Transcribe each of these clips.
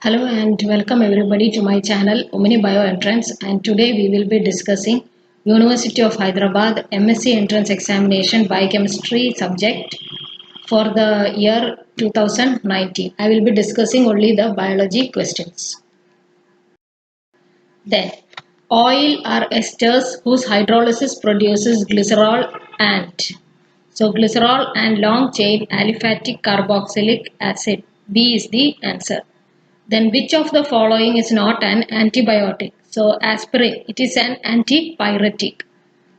Hello and welcome everybody to my channel Omni Bio Entrance, and today we will be discussing University of Hyderabad MSc Entrance Examination Biochemistry subject for the year 2019. I will be discussing only the biology questions. Then, oil are esters whose hydrolysis produces glycerol and long chain aliphatic carboxylic acid. B is the answer. Then which of the following is not an antibiotic? So aspirin, it is an antipyretic.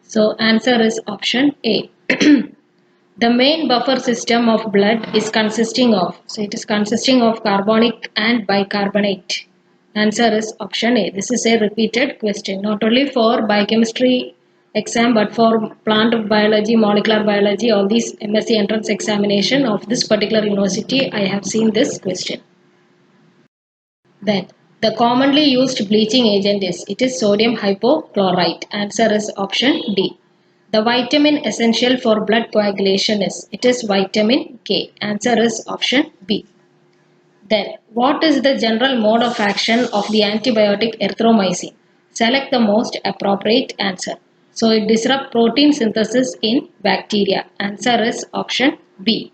So answer is option A. The main buffer system of blood is consisting of, so it is consisting of carbonic and bicarbonate. Answer is option A. This is a repeated question, not only for biochemistry exam but for plant biology, molecular biology, all these MSc entrance examination of this particular university, I have seen this question. Then the commonly used bleaching agent is sodium hypochlorite. Answer is option D. The vitamin essential for blood coagulation is vitamin K. Answer is option B. Then what is the general mode of action of the antibiotic erythromycin? Select the most appropriate answer. So it disrupts protein synthesis in bacteria. Answer is option B.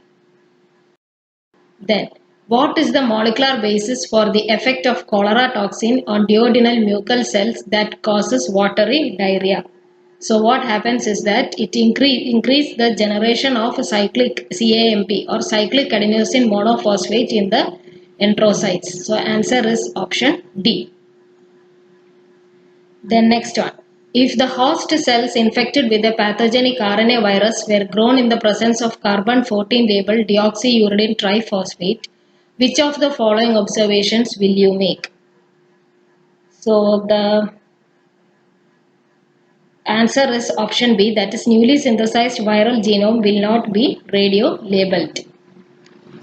Then what is the molecular basis for the effect of cholera toxin on duodenal mucal cells that causes watery diarrhea? So what happens is that it increase the generation of cyclic CAMP or cyclic adenosine monophosphate in the enterocytes. So answer is option D. Then next one. If the host cells infected with a pathogenic RNA virus were grown in the presence of carbon-14 labeled deoxyuridine triphosphate, which of the following observations will you make? So the answer is option B, that is newly synthesized viral genome will not be radio labeled.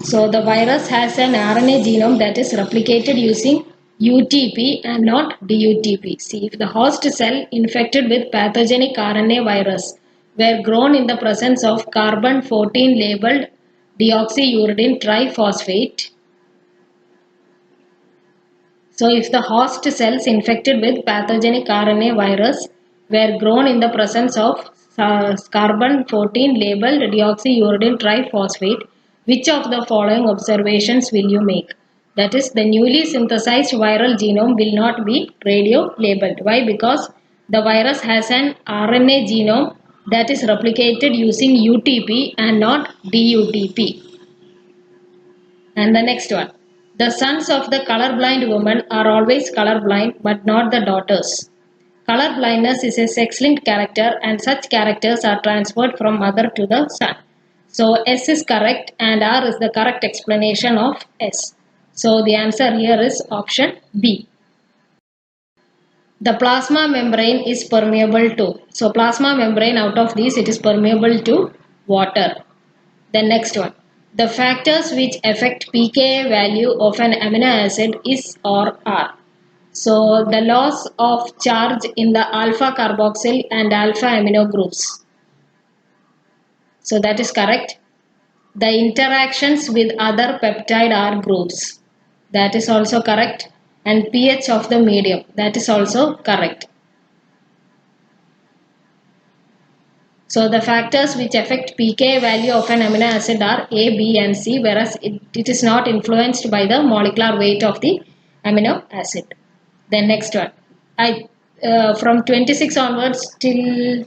So the virus has an RNA genome that is replicated using UTP and not DUTP. See, if the host cell infected with pathogenic RNA virus were grown in the presence of carbon-14 labeled deoxyuridine triphosphate, so if the host cells infected with pathogenic RNA virus were grown in the presence of carbon-14 labeled deoxyuridine triphosphate, which of the following observations will you make? That is, the newly synthesized viral genome will not be radio labeled. Why? Because the virus has an RNA genome that is replicated using UTP and not DUTP. And the next one. The sons of the colorblind woman are always colorblind but not the daughters. Colorblindness is a sex-linked character and such characters are transferred from mother to the son. So S is correct and R is the correct explanation of S. So the answer here is option B. The plasma membrane is permeable to. So plasma membrane, out of these it is permeable to water. The next one. The factors which affect pKa value of an amino acid is or are. So the loss of charge in the alpha carboxyl and alpha amino groups. So that is correct. The interactions with other peptide R groups. That is also correct. And pH of the medium. That is also correct. So the factors which affect pKa value of an amino acid are A, B and C, whereas it is not influenced by the molecular weight of the amino acid. Then next one. From 26 onwards till,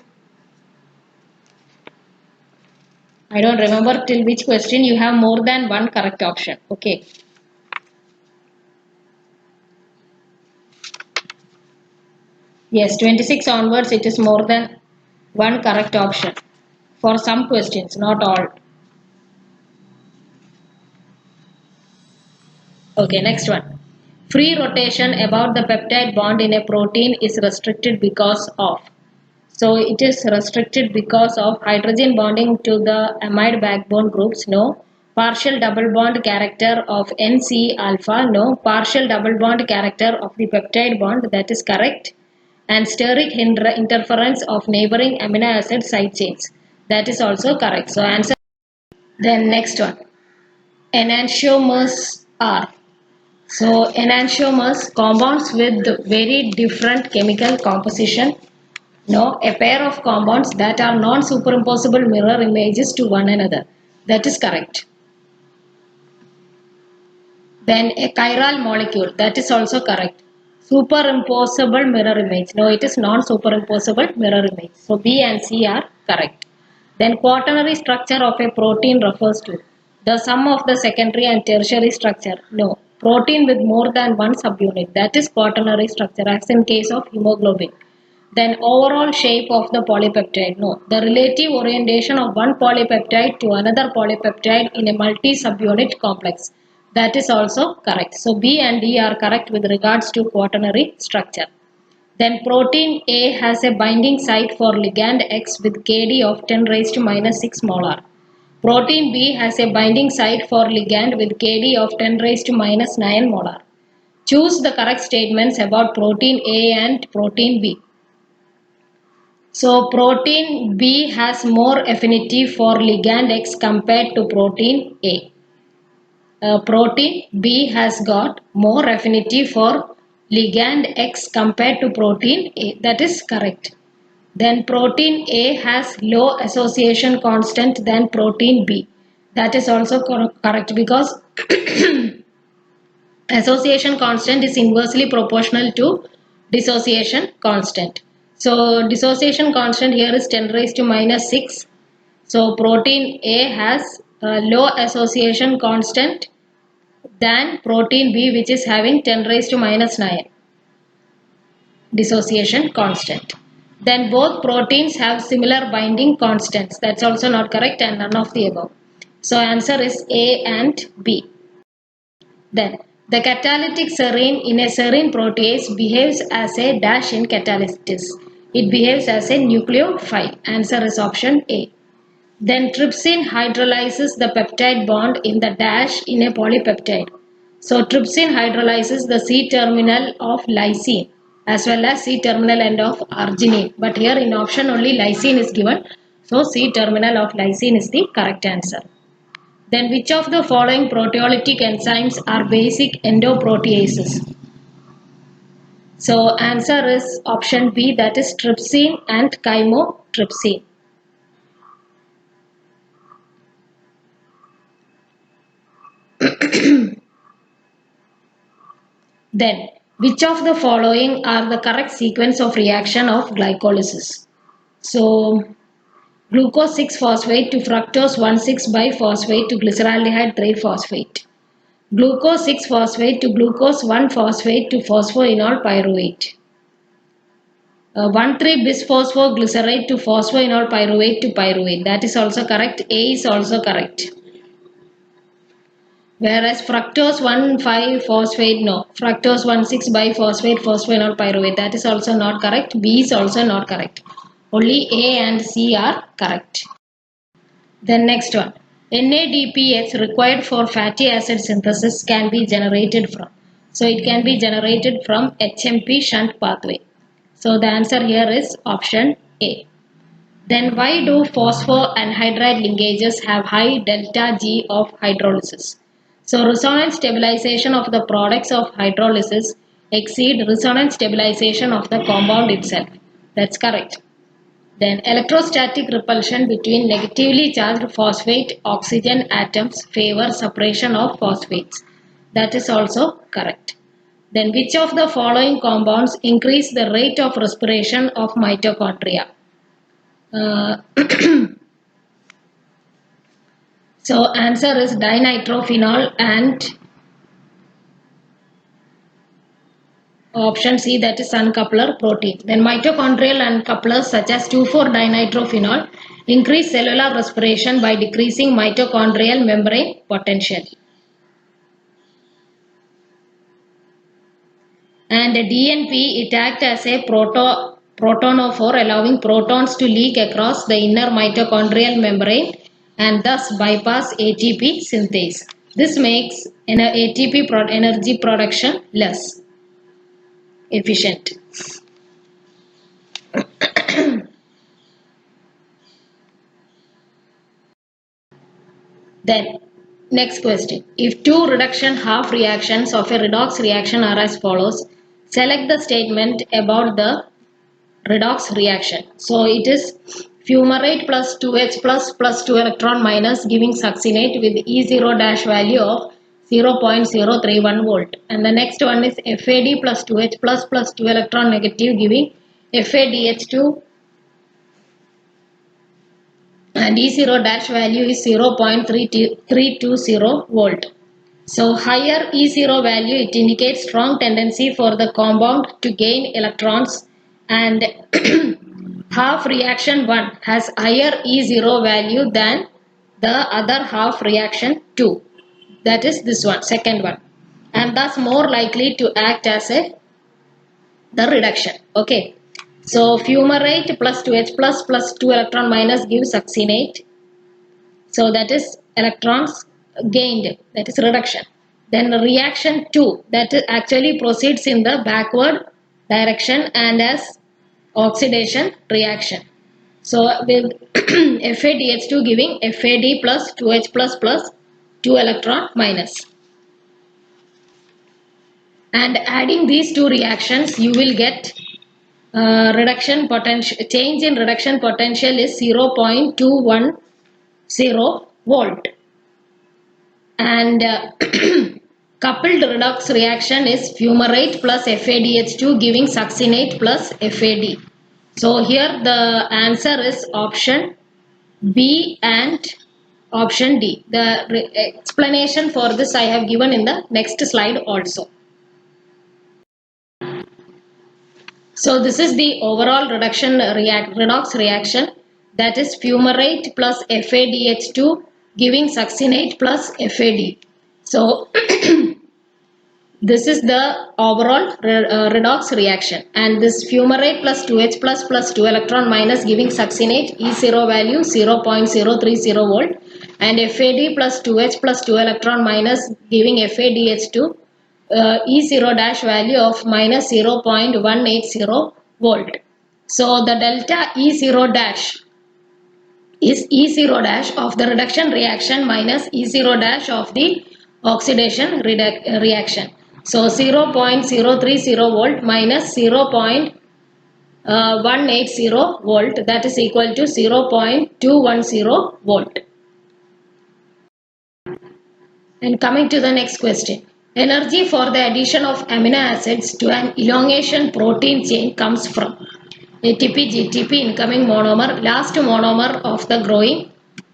I don't remember till which question, you have more than one correct option. Okay. Yes, 26 onwards it is more than one correct option for some questions, not all. Okay, next one. Free rotation about the peptide bond in a protein is restricted because of. So it is restricted because of hydrogen bonding to the amide backbone groups. No. Partial double bond character of NC alpha. No. Partial double bond character of the peptide bond. That is correct. And steric interference of neighboring amino acid side chains. That is also correct. So answer. Then next one. Enantiomers are So enantiomers, compounds with very different chemical composition. No, a pair of compounds that are non-superimposable mirror images to one another. That is correct. Then a chiral molecule. That is also correct. Superimposable mirror image. No, it is non-superimposable mirror image. So B and C are correct. Then quaternary structure of a protein refers to the sum of the secondary and tertiary structure. No, protein with more than one subunit. That is quaternary structure as in case of hemoglobin. Then overall shape of the polypeptide. No, the relative orientation of one polypeptide to another polypeptide in a multi-subunit complex. That is also correct. So B and D are correct with regards to quaternary structure. Then protein A has a binding site for ligand X with Kd of 10 raised to minus 6 molar. Protein B has a binding site for ligand with Kd of 10 raised to minus 9 molar. Choose the correct statements about protein A and protein B. So protein B has more affinity for ligand X compared to protein A. Protein B has got more affinity for ligand X compared to protein A. That is correct. Then protein A has low association constant than protein B. That is also correct because association constant is inversely proportional to dissociation constant. So dissociation constant here is 10 raised to minus 6. So protein A has a low association constant than protein B, which is having 10 raised to minus 9 dissociation constant. Then both proteins have similar binding constants. That's also not correct and none of the above. So answer is A and B. Then the catalytic serine in a serine protease behaves as a dash in catalysis. It behaves as a nucleophile. Answer is option A. Then trypsin hydrolyzes the peptide bond in the dash in a polypeptide. So trypsin hydrolyzes the C terminal of lysine as well as C terminal end of arginine. But here in option only lysine is given. So C terminal of lysine is the correct answer. Then which of the following proteolytic enzymes are basic endoproteases? So answer is option B, that is trypsin and chymotrypsin. Then, which of the following are the correct sequence of reaction of glycolysis? So, glucose 6-phosphate to fructose 1,6 biphosphate to glyceraldehyde triphosphate. Glucose 6-phosphate to glucose 1-phosphate to phosphoenol pyruvate. 1,3-bisphosphoglycerate to phosphoenol pyruvate to pyruvate. That is also correct. A is also correct. Whereas fructose 1,5-phosphate, no. Fructose 1,6 biphosphate phosphoenol pyruvate. That is also not correct. B is also not correct. Only A and C are correct. Then next one. NADPH required for fatty acid synthesis can be generated from. So it can be generated from HMP shunt pathway. So the answer here is option A. Then why do phosphoanhydride linkages have high delta G of hydrolysis? So resonance stabilization of the products of hydrolysis exceed resonance stabilization of the compound itself. That's correct. Then electrostatic repulsion between negatively charged phosphate oxygen atoms favor separation of phosphates. That is also correct. Then which of the following compounds increase the rate of respiration of mitochondria? So answer is dinitrophenol and option C, that is uncoupler protein. Then mitochondrial uncouplers such as 2,4-dinitrophenol increase cellular respiration by decreasing mitochondrial membrane potential. And DNP, it acts as a protonophore, allowing protons to leak across the inner mitochondrial membrane and thus bypass ATP synthase. This makes ATP energy production less efficient. Then Next question. If two reduction half reactions of a redox reaction are as follows, select the statement about the redox reaction. So it is fumarate plus 2H plus 2 electron minus giving succinate with E0 dash value of 0.031 volt. And the next one is FAD plus 2H plus 2 electron negative giving FADH2 and E0 dash value is 0.320 volt. So higher E0 value, it indicates strong tendency for the compound to gain electrons, and half reaction 1 has higher E0 value than the other half reaction 2, that is this one, second one, and thus more likely to act as the reduction. Okay, so fumarate plus 2H plus 2 electron minus gives succinate, so that is electrons gained, that is reduction. Then reaction 2, that actually proceeds in the backward direction and as oxidation reaction. So with FADH2 giving FAD plus 2H plus 2 electron minus. And adding these two reactions, you will get reduction potential, change in reduction potential is 0.210 volt. And coupled redox reaction is fumarate plus FADH2 giving succinate plus FAD. So here the answer is option B and option D. The explanation for this I have given in the next slide also. So this is the overall redox reaction, that is fumarate plus FADH2 giving succinate plus FAD. So this is the overall redox reaction, and this fumarate plus 2H plus 2 electron minus giving succinate E0 value 0.030 volt, and FAD plus 2H plus 2 electron minus giving FADH2 E0 dash value of minus 0.180 volt. So the delta E0 dash is E0 dash of the reduction reaction minus E0 dash of the oxidation reaction. So 0.030 volt minus 0.180 volt, that is equal to 0.210 volt. And coming to the next question. Energy for the addition of amino acids to an elongation protein chain comes from ATP, GTP, incoming monomer, last monomer of the growing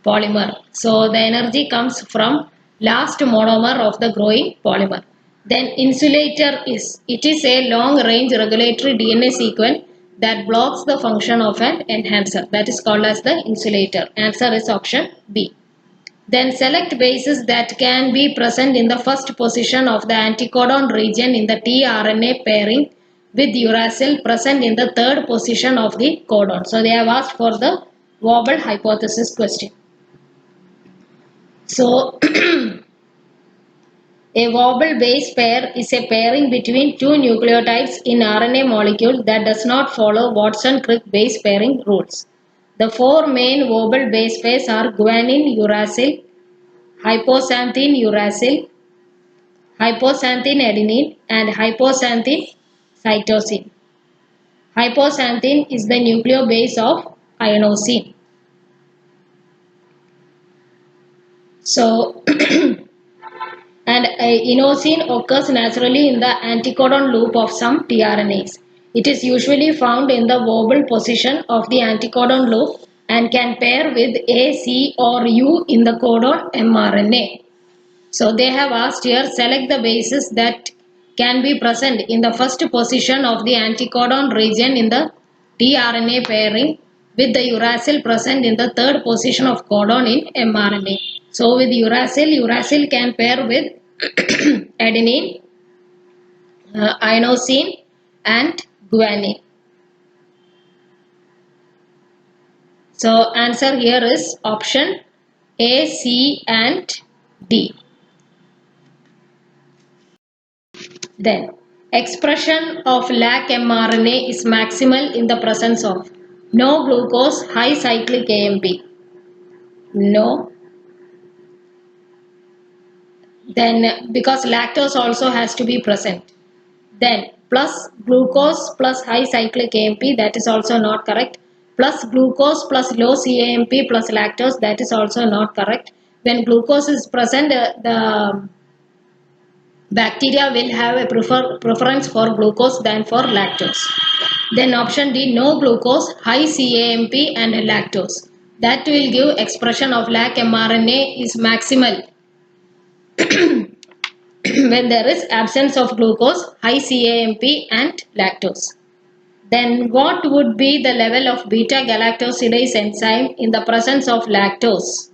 polymer. So the energy comes from last monomer of the growing polymer. Then insulator is a long range regulatory DNA sequence that blocks the function of an enhancer, that is called as the insulator. Answer is option B. Then select bases that can be present in the first position of the anticodon region in the tRNA pairing with uracil present in the third position of the codon. So they have asked for the Wobble hypothesis question. So a Wobble base pair is a pairing between two nucleotides in RNA molecule that does not follow Watson-Crick base pairing rules. The four main Wobble base pairs are guanine uracil, hypoxanthine uracil, hypoxanthine adenine, and hypoxanthine cytosine. Hypoxanthine is the nucleobase of inosine. So and inosine occurs naturally in the anticodon loop of some tRNAs. It is usually found in the Wobble position of the anticodon loop and can pair with A, C or U in the codon mRNA. So they have asked here, select the bases that can be present in the first position of the anticodon region in the tRNA pairing with the uracil present in the third position of codon in mRNA. So with uracil can pair with adenine, inosine and guanine. So answer here is option A, C and D. Then expression of lac mRNA is maximal in the presence of no glucose, high cyclic AMP, no Then because lactose also has to be present. Then plus glucose plus high cyclic AMP, that is also not correct. Plus glucose plus low CAMP plus lactose, that is also not correct. When glucose is present, the bacteria will have a preference for glucose than for lactose. Then option D, no glucose, high CAMP and lactose. That will give expression of lac mRNA is maximal when there is absence of glucose, high CAMP and lactose. Then what would be the level of beta galactosidase enzyme in the presence of lactose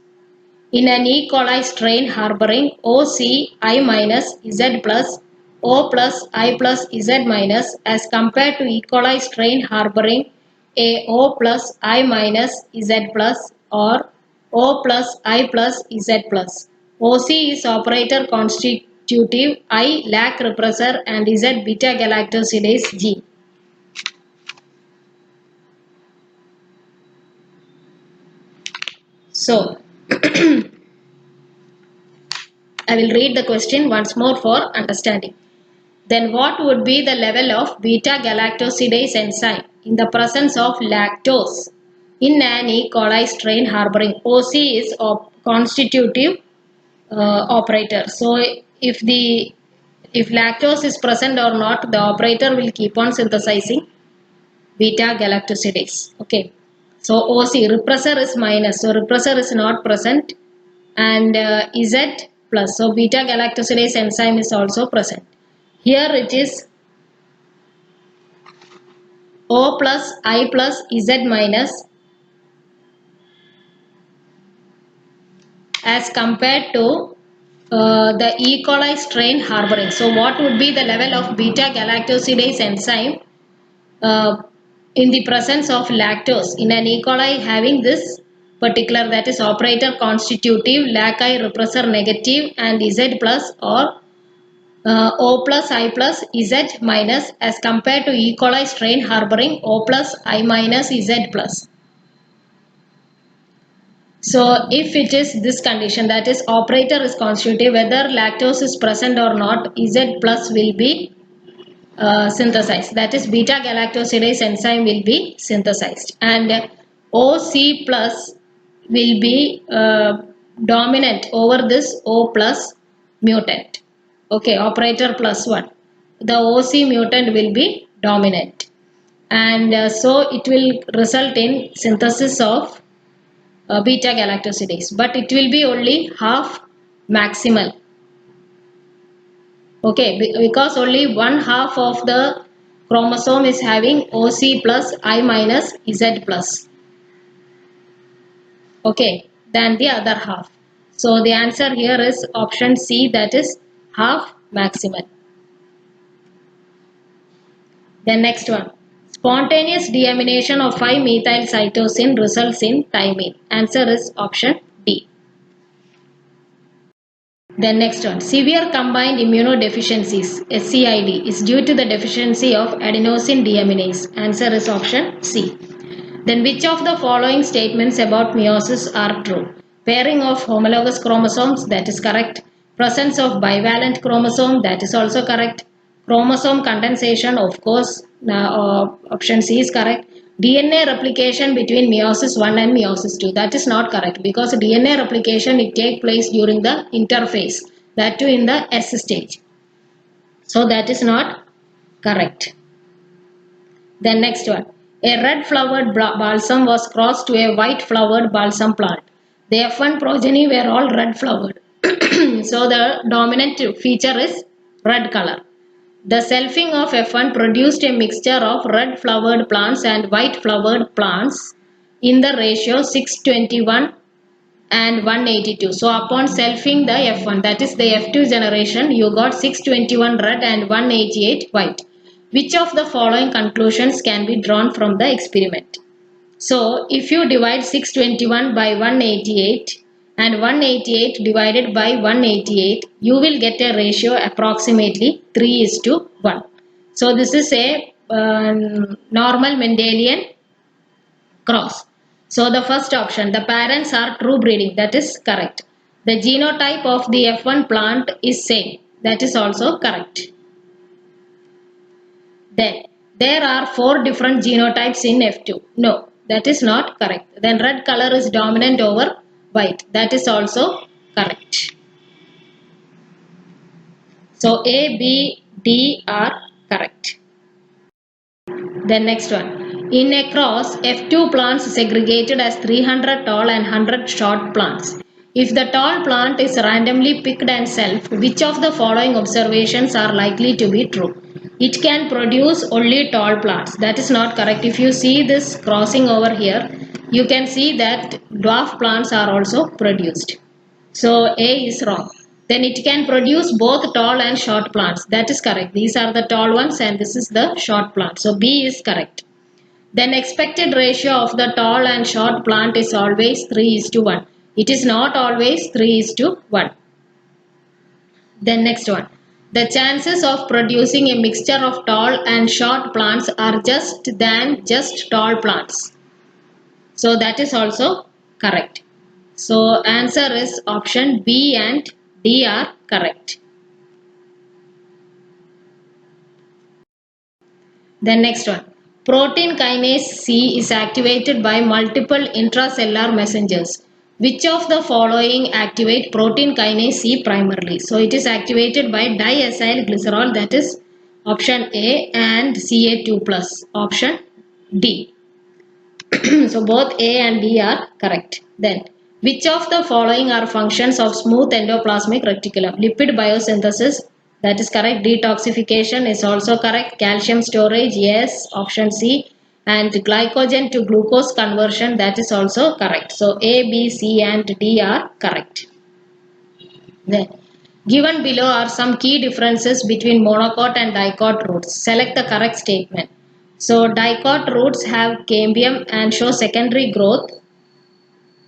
in an E. coli strain harboring OCI minus Z plus O plus I plus Z minus as compared to E. coli strain harboring a O plus I minus Z plus or O plus I plus Z plus. OC is operator constitutive, I lac repressor and Z beta galactosidase G. So, I will read the question once more for understanding. Then what would be the level of beta galactosidase enzyme in the presence of lactose in an E. coli strain harboring? OC is constitutive operator. So if lactose is present or not, the operator will keep on synthesizing beta galactosidase. Okay. So OC repressor is minus. So repressor is not present, and Z plus. So beta galactosidase enzyme is also present. Here it is O plus I plus Z minus as compared to the E. coli strain harboring. So what would be the level of beta galactosidase enzyme in the presence of lactose in an E. coli having this particular, that is operator constitutive, lac I repressor negative and Z plus or O plus I plus Z minus as compared to E. coli strain harboring O plus I minus Z plus. So if it is this condition, that is operator is constitutive, whether lactose is present or not, Z plus will be synthesized. That is beta galactosidase enzyme will be synthesized, and OC plus will be dominant over this O plus mutant. Okay, operator plus 1. The OC mutant will be dominant, and so it will result in synthesis of beta galactosidase, but it will be only half maximal. Okay, because only one half of the chromosome is having OC plus I minus Z plus. Okay, than the other half. So the answer here is option C, that is half maximal. Then next one. Spontaneous deamination of 5-methyl cytosine results in thymine. Answer is option D. Then next one. Severe combined immunodeficiencies SCID is due to the deficiency of adenosine deaminase. Answer is option C. Then which of the following statements about meiosis are true? Pairing of homologous chromosomes, that is correct. Presence of bivalent chromosome, that is also correct. Chromosome condensation, of course, option C is correct. DNA replication between meiosis 1 and meiosis 2, that is not correct, because DNA replication it takes place during the interphase, that too in the S stage. So that is not correct. Then next one. A red flowered balsam was crossed to a white flowered balsam plant. The F1 progeny were all red flowered. So the dominant feature is red color. The selfing of F1 produced a mixture of red flowered plants and white flowered plants in the ratio 6:21 and 1:82. So upon selfing the F1, that is the F2 generation, you got 6:21 red and 1:88 white. Which of the following conclusions can be drawn from the experiment? So if you divide 621 by 188 and 188 divided by 188, you will get a ratio approximately 3:1. So this is a normal Mendelian cross. So the first option, the parents are true breeding, that is correct. The genotype of the F1 plant is same. That is also correct. Then there are 4 different genotypes in F2. No, that is not correct. Then red color is dominant over white. That is also correct. So A, B, D are correct. Then next one. In a cross, F2 plants segregated as 300 tall and 100 short plants. If the tall plant is randomly picked and self, which of the following observations are likely to be true? It can produce only tall plants. That is not correct. If you see this crossing over here, you can see that dwarf plants are also produced. So A is wrong. Then it can produce both tall and short plants. That is correct. These are the tall ones and this is the short plant. So B is correct. Then expected ratio of the tall and short plant is always 3:1. It is not always 3:1. Then next one. The chances of producing a mixture of tall and short plants are just tall plants. So that is also correct. So answer is option B and D are correct. Then next one. Protein kinase C is activated by multiple intracellular messengers. Which of the following activate protein kinase C primarily? So it is activated by diacyl glycerol, that is option A, and Ca2+, option D. So both A and D are correct. Then which of the following are functions of smooth endoplasmic reticulum? Lipid biosynthesis, that is correct. Detoxification is also correct. Calcium storage, yes, option C. And glycogen to glucose conversion, that is also correct. So A, B, C and D are correct. Then given below are some key differences between monocot and dicot roots. Select the correct statement. So dicot roots have cambium and show secondary growth,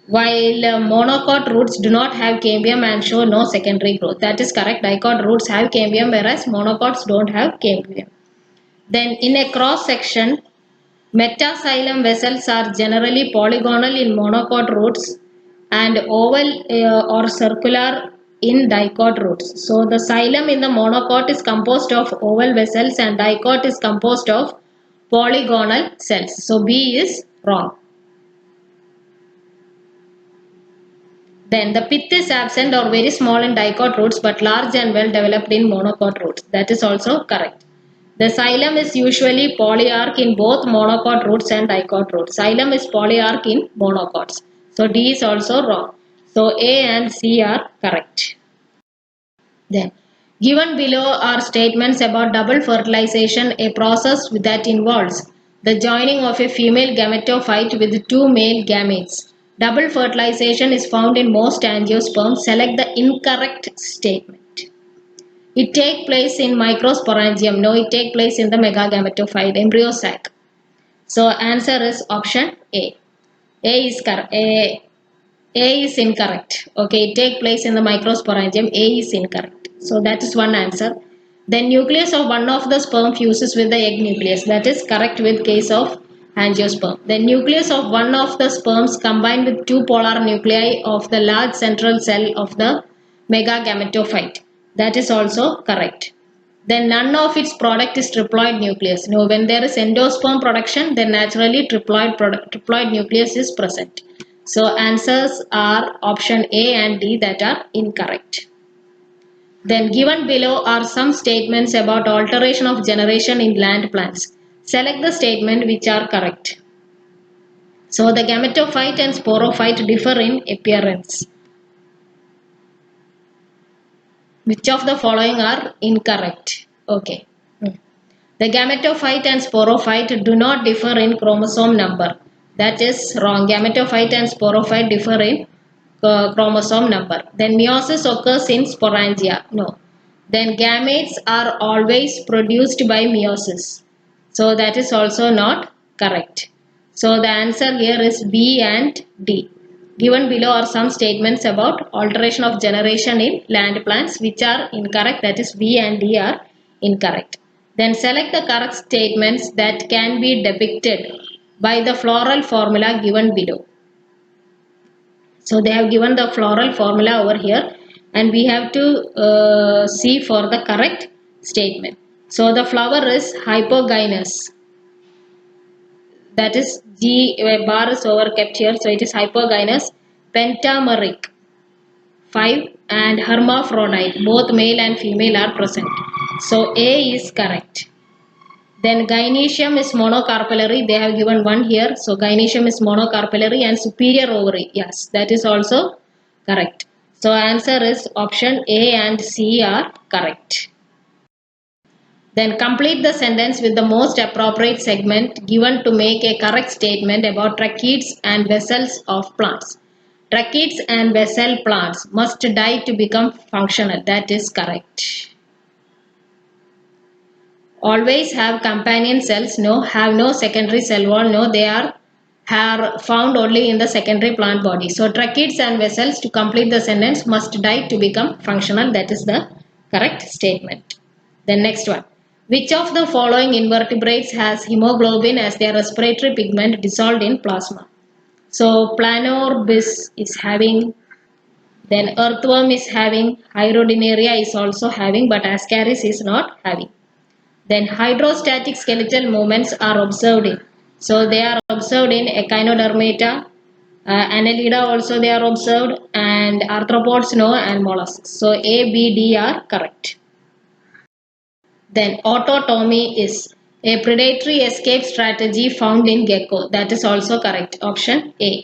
while monocot roots do not have cambium and show no secondary growth. That is correct. Dicot roots have cambium whereas monocots don't have cambium. Then in a cross section, metaxylem vessels are generally polygonal in monocot roots and oval or circular in dicot roots. So the xylem in the monocot is composed of oval vessels and dicot is composed of polygonal cells. So B is wrong. Then the pith is absent or very small in dicot roots but large and well developed in monocot roots. That is also correct. The xylem is usually polyarch in both monocot roots and dicot roots. Xylem is polyarch in monocots. So D is also wrong. So A and C are correct. Then given below are statements about double fertilization, a process that involves the joining of a female gametophyte with 2 male gametes. Double fertilization is found in most angiosperms. Select the incorrect statement. It takes place in microsporangium. No, it takes place in the megagametophyte embryo sac. So answer is option A. A is correct. A is incorrect. Okay, it takes place in the microsporangium. A is incorrect. So that is one answer. The nucleus of one of the sperm fuses with the egg nucleus. That is correct with case of angiosperm. The nucleus of one of the sperms combined with 2 polar nuclei of the large central cell of the megagametophyte. That is also correct. Then none of its product is triploid nucleus. No, when there is endosperm production, then naturally triploid nucleus is present. So answers are option A and D that are incorrect. Then given below are some statements about alteration of generation in land plants. Select the statement which are correct. So the gametophyte and sporophyte differ in appearance. Which of the following are incorrect? Okay. The gametophyte and sporophyte do not differ in chromosome number. That is wrong. Gametophyte and sporophyte differ in chromosome number. Then meiosis occurs in sporangia. No. Then gametes are always produced by meiosis. So that is also not correct. So the answer here is B and D. Given below are some statements about alteration of generation in land plants which are incorrect. That is B and D are incorrect. Then select the correct statements that can be depicted by the floral formula given below. So they have given the floral formula over here, and we have to see for the correct statement. So the flower is hypogynous. That is G bar is over kept here, so it is hypogynous, pentameric, 5, and hermaphrodite, both male and female are present. So A is correct. Then gynoecium is monocarpellary. They have given one here. So gynoecium is monocarpellary and superior ovary. Yes, that is also correct. So answer is option A and C are correct. Then complete the sentence with the most appropriate segment given to make a correct statement about tracheids and vessels of plants. Tracheids and vessel plants must die to become functional. That is correct. Always have companion cells. No. Have no secondary cell wall. No. They are found only in the secondary plant body. So tracheids and vessels, to complete the sentence, must die to become functional. That is the correct statement. Then next one. Which of the following invertebrates has hemoglobin as their respiratory pigment dissolved in plasma? So Planorbis is having, then earthworm is having, Hydrodinaria is also having, but Ascaris is not having. Then hydrostatic skeletal movements are observed in. So they are observed in Echinodermata, Annelida also they are observed, and arthropods no, and mollusks. So A, B, D are correct. Then autotomy is a predatory escape strategy found in gecko. That is also correct. Option A.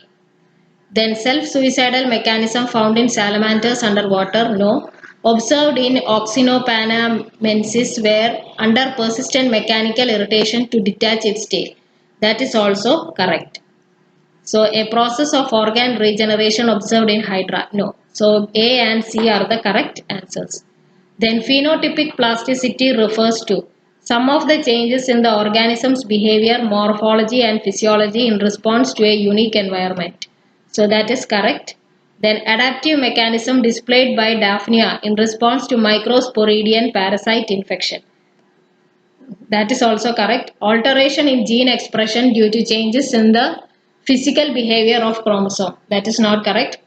Then self-suicidal mechanism found in salamanders underwater. No. Observed in Oxynopanamensis where under persistent mechanical irritation to detach its tail. That is also correct. So a process of organ regeneration observed in hydra. No. So A and C are the correct answers. Then phenotypic plasticity refers to some of the changes in the organism's behavior, morphology and physiology in response to a unique environment. So that is correct. Then adaptive mechanism displayed by Daphnia in response to microsporidian parasite infection. That is also correct. Alteration in gene expression due to changes in the physical behavior of chromosome. That is not correct.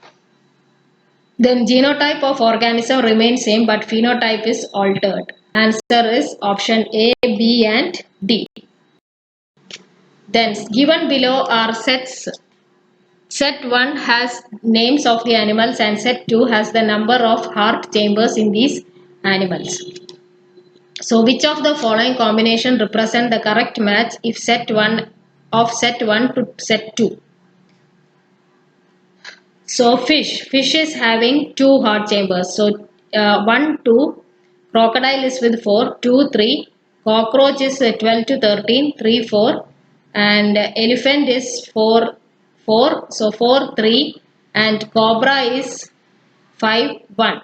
Then genotype of organism remains same but phenotype is altered. Answer is option A, B and D. Then given below are sets. Set 1 has names of the animals and set 2 has the number of heart chambers in these animals. So which of the following combination represent the correct match if set 1 to set 2? So fish is having 2 heart chambers. So 1, 2, crocodile is with 4, 2, 3, cockroach is 12 to 13, 3, 4, and elephant is 4, 4, so 4, 3, and cobra is 5, 1.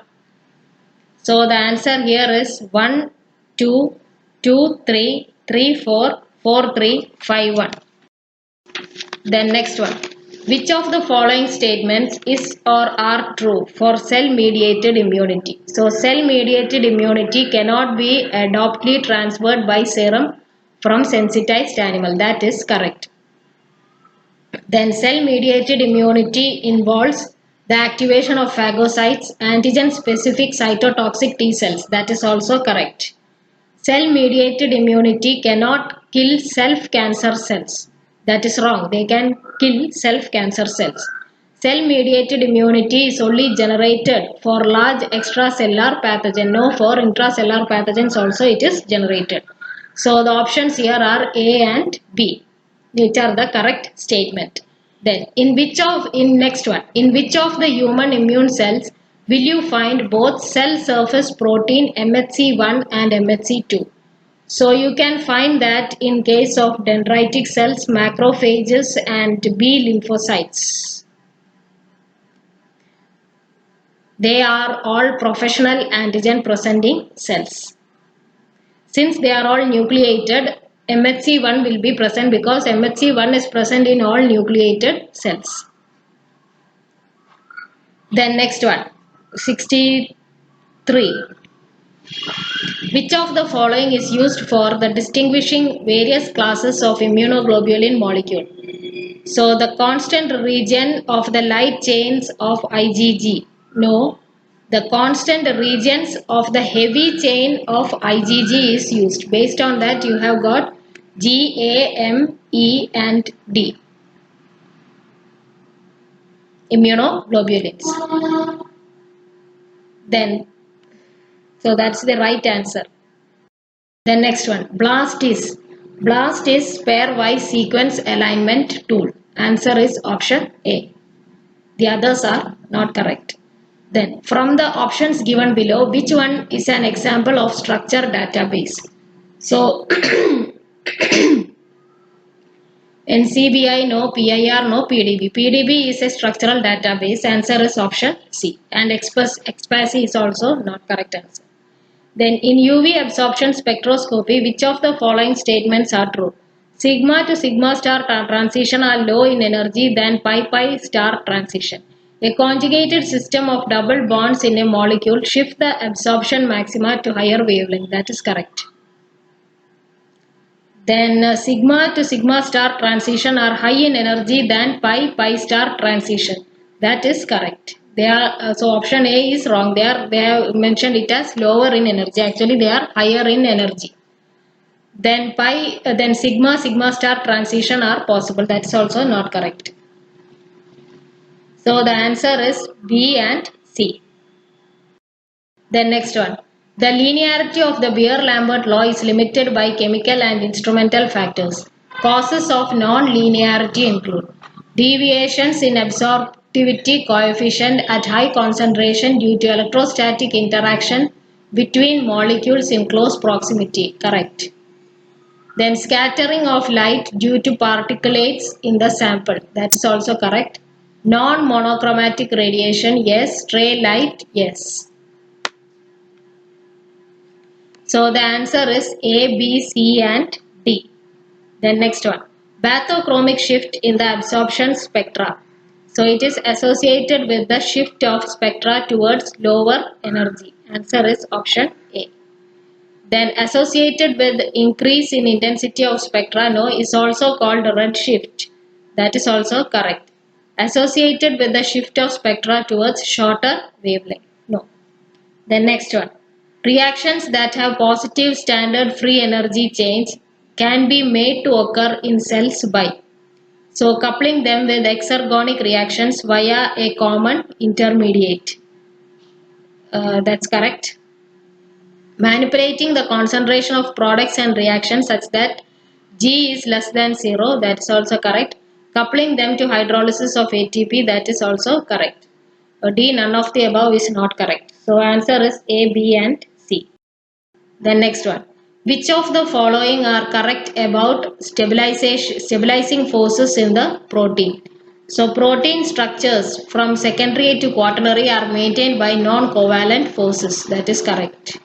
So the answer here is 1, 2, 2, 3, 3, 4, 4, 3, 5, 1. Then next one. Which of the following statements is or are true for cell-mediated immunity? So cell-mediated immunity cannot be adoptively transferred by serum from sensitized animal. That is correct. Then cell-mediated immunity involves the activation of phagocytes, antigen-specific cytotoxic T cells. That is also correct. Cell-mediated immunity cannot kill self-cancer cells. That is wrong. They can kill self-cancer cells. Cell-mediated immunity is only generated for large extracellular pathogen. No, for intracellular pathogens also it is generated. So the options here are A and B, which are the correct statement. Then in which of the human immune cells will you find both cell surface protein MHC1 and MHC2? So you can find that in case of dendritic cells, macrophages and B lymphocytes. They are all professional antigen presenting cells. Since they are all nucleated, MHC1 will be present because MHC1 is present in all nucleated cells. Then next one, 63. Which of the following is used for the distinguishing various classes of immunoglobulin molecule? So the constant region of the light chains of IgG. No. The constant regions of the heavy chain of IgG is used. Based on that you have got G, A, M, E and D. Immunoglobulins. Then, so that's the right answer. The next one, BLAST is pairwise sequence alignment tool. Answer is option A. The others are not correct. Then, from the options given below, which one is an example of structure database? So, NCBI no, PIR no, PDB. PDB is a structural database. Answer is option C. And XPASI is also not correct answer. Then in UV absorption spectroscopy, which of the following statements are true? Sigma to sigma star transition are low in energy than pi star transition. A conjugated system of double bonds in a molecule shift the absorption maxima to higher wavelength. That is correct. Then sigma to sigma star transition are high in energy than pi star transition. That is correct. They are so option A is wrong. They have mentioned it as lower in energy. Actually, they are higher in energy. Then then sigma star transition are possible. That's also not correct. So the answer is B and C. Then next one. The linearity of the Beer-Lambert law is limited by chemical and instrumental factors. Causes of non-linearity include deviations in absorptivity coefficient at high concentration due to electrostatic interaction between molecules in close proximity. Correct. Then scattering of light due to particulates in the sample. That is also correct. Non-monochromatic radiation, yes. Stray light, yes. So the answer is A, B, C and D. Then next one. Bathochromic shift in the absorption spectra. So it is associated with the shift of spectra towards lower energy. Answer is option A. Then associated with increase in intensity of spectra, no, is also called redshift. That is also correct. Associated with the shift of spectra towards shorter wavelength. No. Then next one. Reactions that have positive standard free energy change can be made to occur in cells by so coupling them with exergonic reactions via a common intermediate. That's correct. Manipulating the concentration of products and reactions such that G is less than 0. That is also correct. Coupling them to hydrolysis of ATP. That is also correct. D, none of the above is not correct. So answer is A, B and C. The next one. Which of the following are correct about stabilizing forces in the protein? So protein structures from secondary to quaternary are maintained by non-covalent forces. That is correct.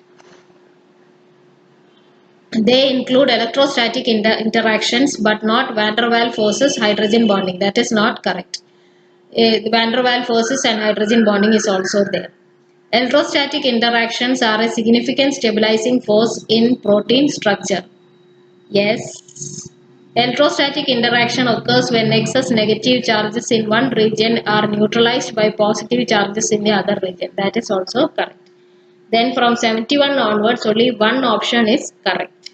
They include electrostatic interactions but not van der Waals forces, hydrogen bonding. That is not correct. Van der Waals forces and hydrogen bonding is also there. Electrostatic interactions are a significant stabilizing force in protein structure. Yes. Electrostatic interaction occurs when excess negative charges in one region are neutralized by positive charges in the other region. That is also correct. Then from 71 onwards, only one option is correct.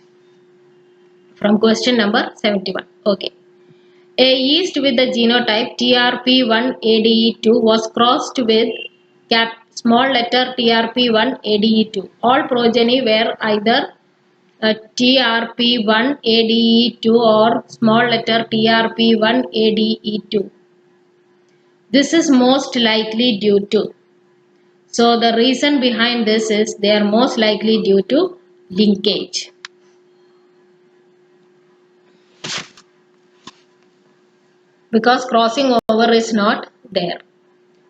From question number 71. Okay. A yeast with the genotype TRP1ADE2 was crossed with small letter TRP1ADE2. All progeny were either TRP1ADE2 or small letter TRP1ADE2. This is most likely due to. So the reason behind this is they are most likely due to linkage. Because crossing over is not there.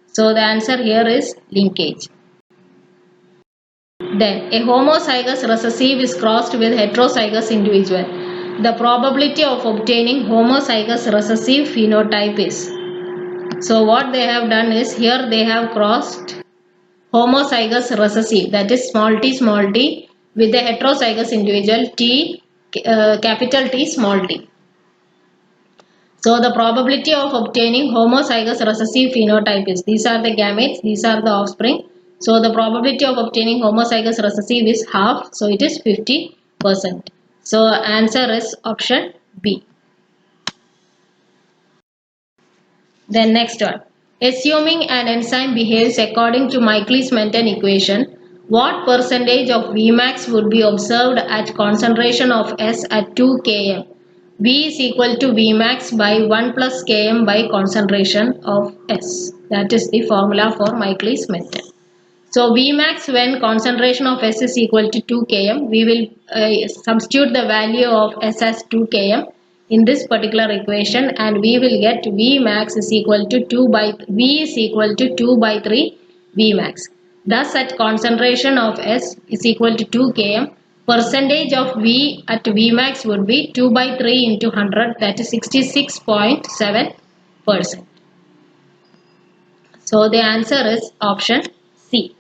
So the answer here is linkage. Then a homozygous recessive is crossed with heterozygous individual. The probability of obtaining homozygous recessive phenotype is. So what they have done is here they have crossed homozygous recessive, that is small t with the heterozygous individual capital T small t. So the probability of obtaining homozygous recessive phenotype is, these are the gametes, these are the offspring. So the probability of obtaining homozygous recessive is half, so it is 50%. So answer is option B. Then next one. Assuming an enzyme behaves according to Michaelis-Menten equation, what percentage of Vmax would be observed at concentration of S at 2 km? V is equal to Vmax by 1 plus km by concentration of S. That is the formula for Michaelis-Menten. So Vmax, when concentration of S is equal to 2 km, we will substitute the value of S as 2 km in this particular equation, and we will get Vmax is equal to 2 by V is equal to 2 by 3 Vmax. Thus at concentration of S is equal to 2 km, percentage of V at Vmax would be 2 by 3 into 100, that is 66.7%. So the answer is option C.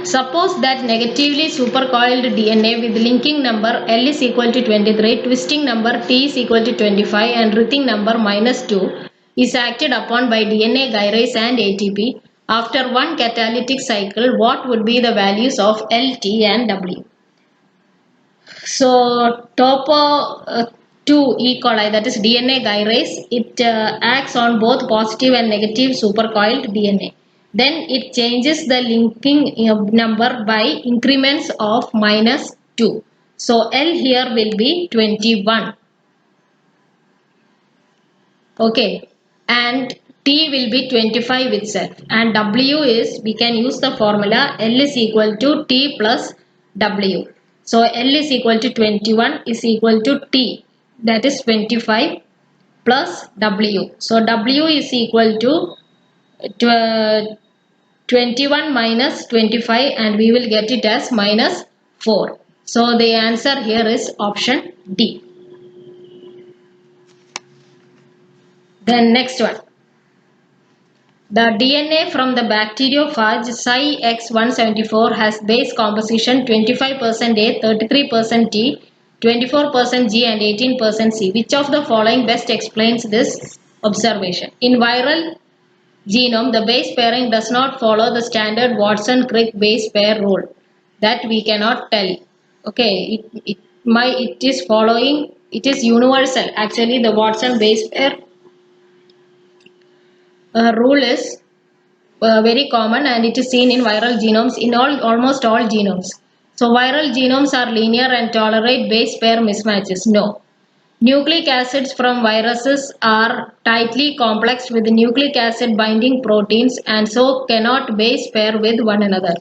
Suppose that negatively supercoiled DNA with linking number L is equal to 23, twisting number T is equal to 25 and writhing number minus 2 is acted upon by DNA gyrase and ATP. After one catalytic cycle, what would be the values of L, T and W? So topo 2 E. coli, that is DNA gyrase, it acts on both positive and negative supercoiled DNA. Then it changes the linking number by increments of minus 2. So L here will be 21. Okay. And T will be 25 itself. And W is, we can use the formula L is equal to T plus W. So L is equal to 21 is equal to T, that is 25 plus W. So W is equal to 21 minus 25 and we will get it as minus 4. So the answer here is option D. Then next one. The DNA from the bacteriophage X174 has base composition 25% A, 33% T, 24% G and 18% C. Which of the following best explains this observation? In viral genome, the base pairing does not follow the standard Watson-Crick base pair rule. That we cannot tell. Okay, it is following, it is universal. Actually, the Watson base pair rule is very common and it is seen in viral genomes in almost all genomes. So viral genomes are linear and tolerate base pair mismatches. No. Nucleic acids from viruses are tightly complexed with nucleic acid binding proteins and so cannot base pair with one another.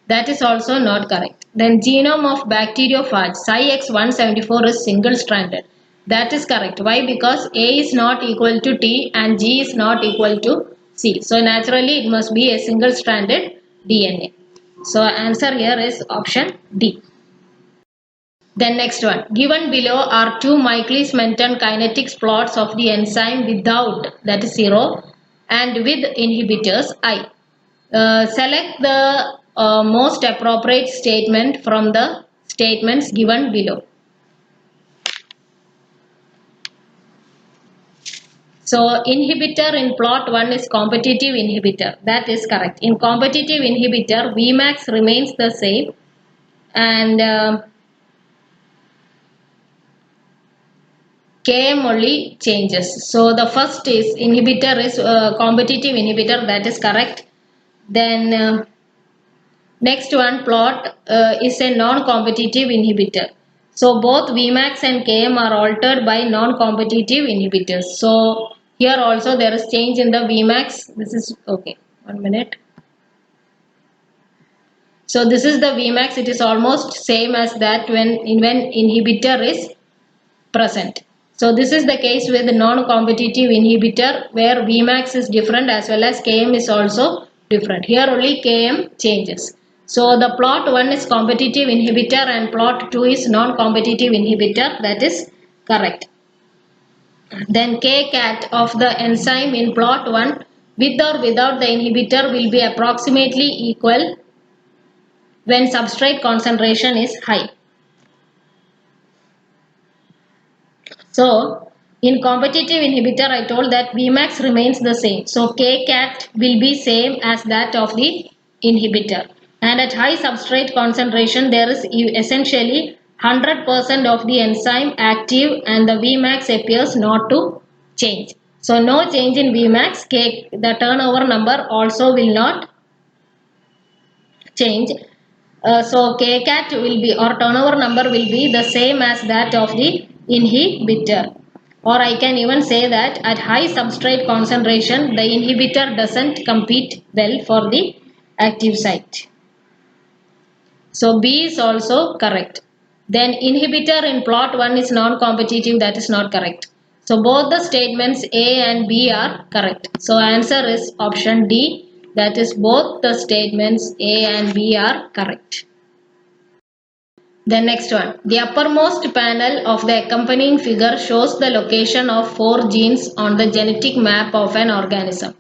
That is also not correct. Then genome of bacteriophage X174 is single stranded. That is correct. Why? Because A is not equal to T and G is not equal to C. So naturally it must be a single stranded DNA. So answer here is option D. Then next one. Given below are two Michaelis-Menten kinetics plots of the enzyme without, that is 0, and with inhibitors I. Select the most appropriate statement from the statements given below. So inhibitor in plot 1 is competitive inhibitor. That is correct. In competitive inhibitor, Vmax remains the same and Km only changes. So the first is inhibitor is competitive inhibitor, that is correct. Then next one plot is a non-competitive inhibitor. So both Vmax and Km are altered by non-competitive inhibitors. So here also there is change in the Vmax. This is okay. 1 minute. So this is the Vmax. It is almost same as that when inhibitor is present. So this is the case with non-competitive inhibitor where Vmax is different as well as Km is also different. Here only Km changes. So the plot 1 is competitive inhibitor and plot 2 is non-competitive inhibitor. That is correct. Then Kcat of the enzyme in plot 1 with or without the inhibitor will be approximately equal when substrate concentration is high. So in competitive inhibitor, I told that Vmax remains the same. So Kcat will be same as that of the inhibitor. And at high substrate concentration, there is essentially 100% of the enzyme active and the Vmax appears not to change. So no change in Vmax, the turnover number also will not change. So Kcat will be, or turnover number will be the same as that of the inhibitor. Or I can even say that at high substrate concentration, the inhibitor doesn't compete well for the active site. So B is also correct. Then inhibitor in plot 1 is non-competitive, that is not correct. So both the statements A and B are correct. So answer is option D, that is both the statements A and B are correct. The next one, the uppermost panel of the accompanying figure shows the location of 4 genes on the genetic map of an organism.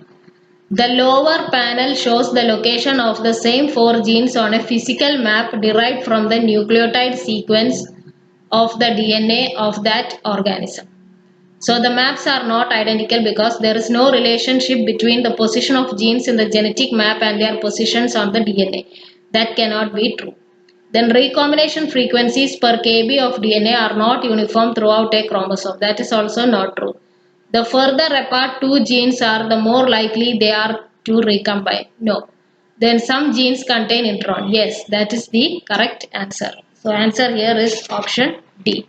The lower panel shows the location of the same 4 genes on a physical map derived from the nucleotide sequence of the DNA of that organism. So the maps are not identical because there is no relationship between the position of genes in the genetic map and their positions on the DNA. That cannot be true. Then recombination frequencies per kb of DNA are not uniform throughout a chromosome. That is also not true. The further apart 2 genes are, the more likely they are to recombine. No. Then some genes contain intron. Yes, that is the correct answer. So answer here is option D.